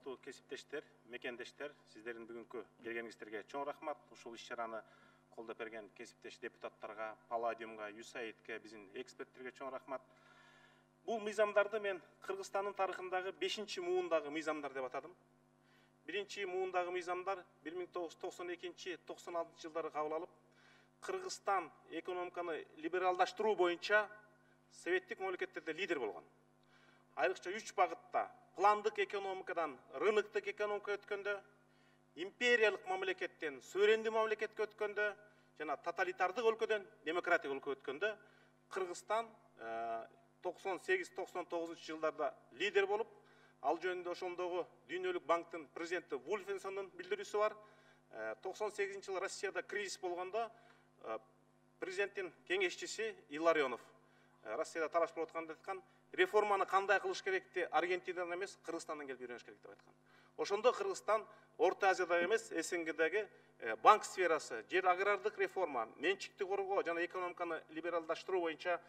урматтуу кесиптештер, мекендештер, сиздердин бүгүнкү келгениңиздерге чоң рахмат. Ушул иш-чараны колдоп берген кесиптеш депутаттарга, Палладиумга, ЮСАИДке, биздин эксперттерге чоң рахмат. Бул мыйзамдарды мен Кыргызстандын тарыхындагы 5-чи муундагы мыйзамдар деп атадым. Биринчи муундагы мыйзамдар 1992-96 жылдары кабыл алып, Кыргызстан экономиканы либералдаштыруу боюнча советтик мамлекеттерде лидер болгон. Айрыкча 3 багытта пландык экономикадан рыноктук экономикага өткөндө, империялык мамлекеттен суверендүү мамлекетке өткөндө жана тоталитардык өлкөдөн демократик өлкөгө өткөндө Кыргызстан 98-99 жылдарда лидер болуп, ал жөнүндө ошондогу Дүйнөлүк банктын президенти Вульфенсондун билдирүүсү бар. 98 жылы Россияда кризис болгондо президенттин кеңешчиси Илларионов Россияда талаш болуп атканда айткан, реформаны кандай кылыш керекти Аргентинадан эмес, Кыргызстандан келип үйрөнүш керек деп айткан. Ошондо Кыргызстан Орто Азияда эмес, СНГдеги банк сферасы, жер агрардык реформа, менчикти коргоо жана экономиканы либералдаштыруу боюнча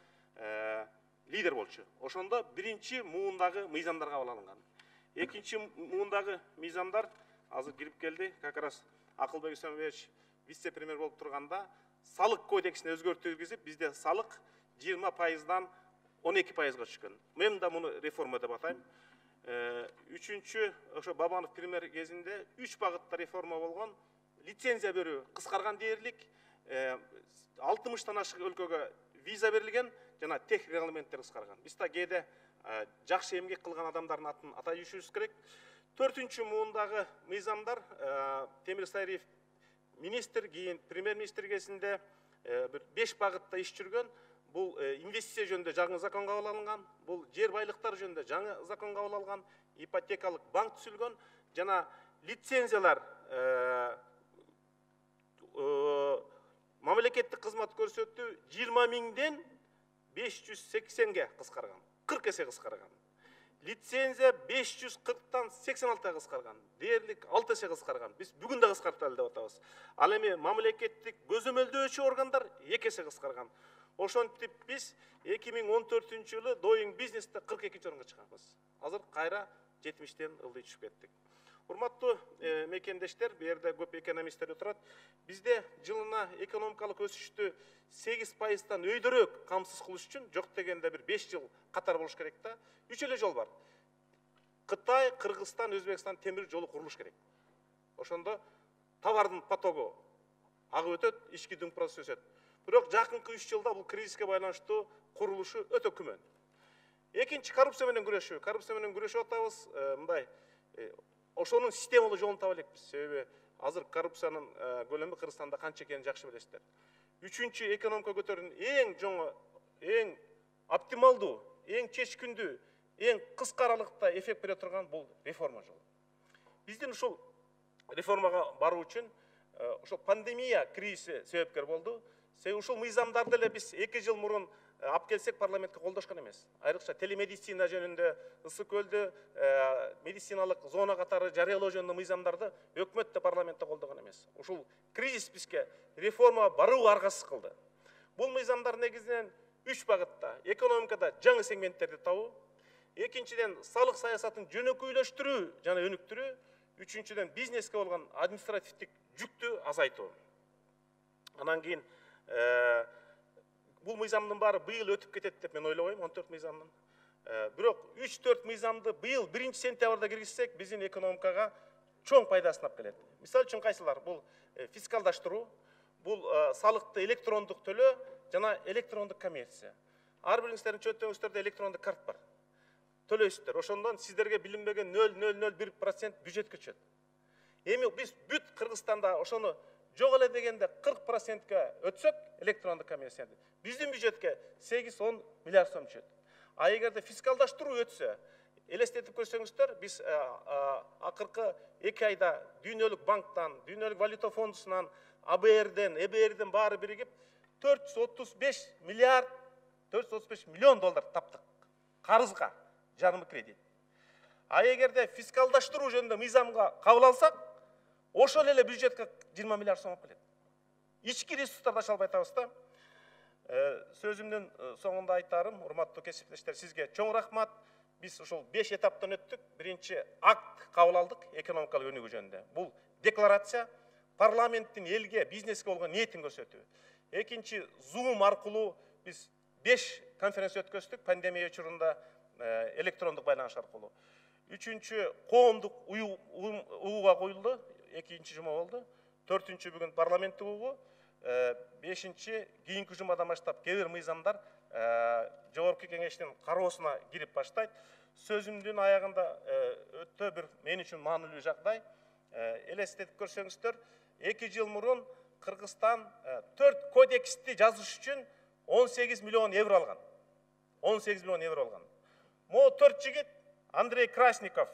лидер болчу. Ошондо биринчи муундагы мыйзамдар кабыл алынган. Экинчи муундагы мыйзамдар азыр кирип келди. Как раз Акылбек Үсөнбекович вице-премьер болуп турганда салык кодексине өзгөртүү киргизип, бизде салык 20%дан 12%га түшкөн. Мен да муну реформа деп атайм. Үчүнчү, ошо Бабанов премьер кезинде 3 багытта реформа болгон. Лицензия берүү кыскарган дээрлик, 60тан ашык өлкөгө виза берилген жана тех регламенттер кыскарган. Биз да кээде жакшы эмгек кылган адамдардын атын атай жүрүшүбүз керек. 4-чү муундагы мыйзамдар Темир Сайриев министр, кийин премьер-министр кезинде 5 багытта иш жүргөн. Бул инвестиция жөнүндө жаңы закон кабыл алынган, бул жер байлыктары жөнүндө жаңы закон кабыл алынган, ипотекалык банк түзүлгөн жана лицензиялар мамлекеттик кызмат көрсөтүү 20 миңден 580ге кыскарган, 40 эсе кыскарган. Лицензия 540тан 86га кыскарган, дээрлик 6 эсе кыскарган. Биз бүгүн да кыскарталы деп атабыз. Ал эми мамлекеттик көзөмөлдөөчү органдар 2 эсе кыскарган. Ошентип биз 2014-жылы Doing Business'те 42-нчи орунга чыгабыз. Азыр кайра 70тен ылдый түшүп кеттик. Урматтуу мекендештер, бу жерде көп экономисттер отурат. Бизде жылына экономикалык өсүштү 8%тан өйдөрөөк камсыз кылыш үчүн жок дегенде бир 5 жыл катар болуш керек да. 3 эле жол бар. Кытай, Кыргызстан, Өзбекстан темир жолу курулуш керек. Ошондо товардын потогу агып өтөт, ички дүң процесс өсөт. Бирок жакынкы 3 жылда бул кризиске байланыштуу курулушу өтө күмөн. Экинчи, коррупция менен күрөшүү. Коррупция менен күрөшүп атабыз. Мындай ошонун системалуу жолун таба элекпиз. Себеби азыр коррупциянын көлөмү Кыргызстанда канча экенин жакшы билесиздер. Үчүнчү, экономика көтөрүүнүн эң жоңу, эң оптималдуу, эң чечкиндүү, эң кыска аралыкта эффект бере турган бул реформа жолу. Биздин ушул реформага баруу үчүн ошо пандемия кризиси себепкер болду. Себеби ушул мыйзамдарды эле биз 2 жыл мурун алып келсек парламентке колдошкон эмес. Айрыкча телемедицина жөнүндө, ысык көлдө медициналык зона катары жарыялоо жөнүндө мыйзамдарды өкмөт да парламентте колдогон эмес. Ушул кризис бизге реформа баруу аргасыз кылды. Бул мыйзамдар негизинен 3 багытта: экономикада жаңы сегменттерди табуу, экинчиден салык саясатын жөнөкөйлөштүрүү жана өнүктүрүү, үчүнчүдөн бизнеске болгон административдик жүктү азайтуу. Анан кийин бул мыйзамдын баары быйыл өтүп кетет деп мен ойлобойм, 14 мыйзамдын. Бирок 3-4 мыйзамды быйыл 1-сентябрда киргизсек, биздин экономикага чоң пайдасын алып келет. Мисалы үчүн кайсылар? Бул фискалдаштыруу, бул салыкты электрондук төлөө жана электрондук коммерция. Ар бириңиздердин чөтөңүздөрдө электрондук карт бар. Төлөйсүздөр. Ошондон сиздерге билинбеген 0,001% бюджетке түшөт. Эми биз бүт Кыргызстанда ошону жок эле дегенде 40%га өтсөк электрондук коммерцияны, биздин бюджетке 8-10 миллиард сом түшөт. А эгерде фискалдаштыруу өтсө, элестетип көрсөңүздөр, биз акыркы 2 айда Дүйнөлүк банктан, Дүйнөлүк валюта фондусунан, АБРден, ЭБРден баары биригип 435 миллион доллар таптык. Карызга жарымы кредит. А эгерде фискалдаштыруу жөнүндө мыйзамга кабыл алсак, ошол эле бюджетке 20 миллиард сом келет. Ички ресурстарды аша албай атабыз да. Сөзүмдүн соңунда айтарым, урматтуу кесиптештер, сизге чоң рахмат. Biz ушул 5 этаптан өттүк. Биринчи акт кабыл алдык экономикалык өнүгүү жөнүндө. Бул декларация парламенттин элге, бизнеске болгон ниетин көрсөтүү. Экинчи Zoom аркылуу biz 5 конференция өткөздүк пандемия учурунда электрондук байланыш аркылуу. Үчүнчү коомдук угууга коюлду, экинчи жума болду. Төртүнчү бүгүн парламенттик угуу, бешинчи кийинки жумадан баштап кээ бир мыйзамдар жогорку кеңештин кароосуна кирип баштайт. Сөзүмдүн аягында өтө бир мен үчүн маанилүү жагдай. Элестетип көрсөңүздөр, 2 жыл мурун Кыргызстан 4 кодексти жазыш үчүн 18 миллион евро алган. 18 миллион евро алган. Мо 4 жигит Андрей Красников,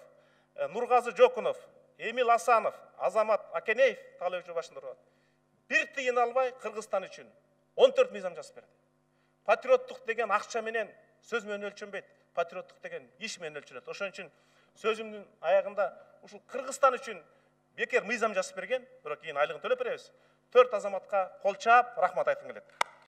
Нургазы Жокунов, Эмил Асанов, Азамат Акенеев талөөгчү башында турат. Бир тыйын албай Кыргызстан үчүн 14 мыйзам жазып берди. Патриоттук деген акча менен, сөз менен өлчөнбөйт. Патриоттук деген иш менен өлчөнөт. Ошон үчүн сөзүмдүн аягында ушул Кыргызстан үчүн бекер мыйзам жазып берген, бирок кийин айлыгын төлөп беребиз. 4 азаматка кол чаап рахмат айткым келет.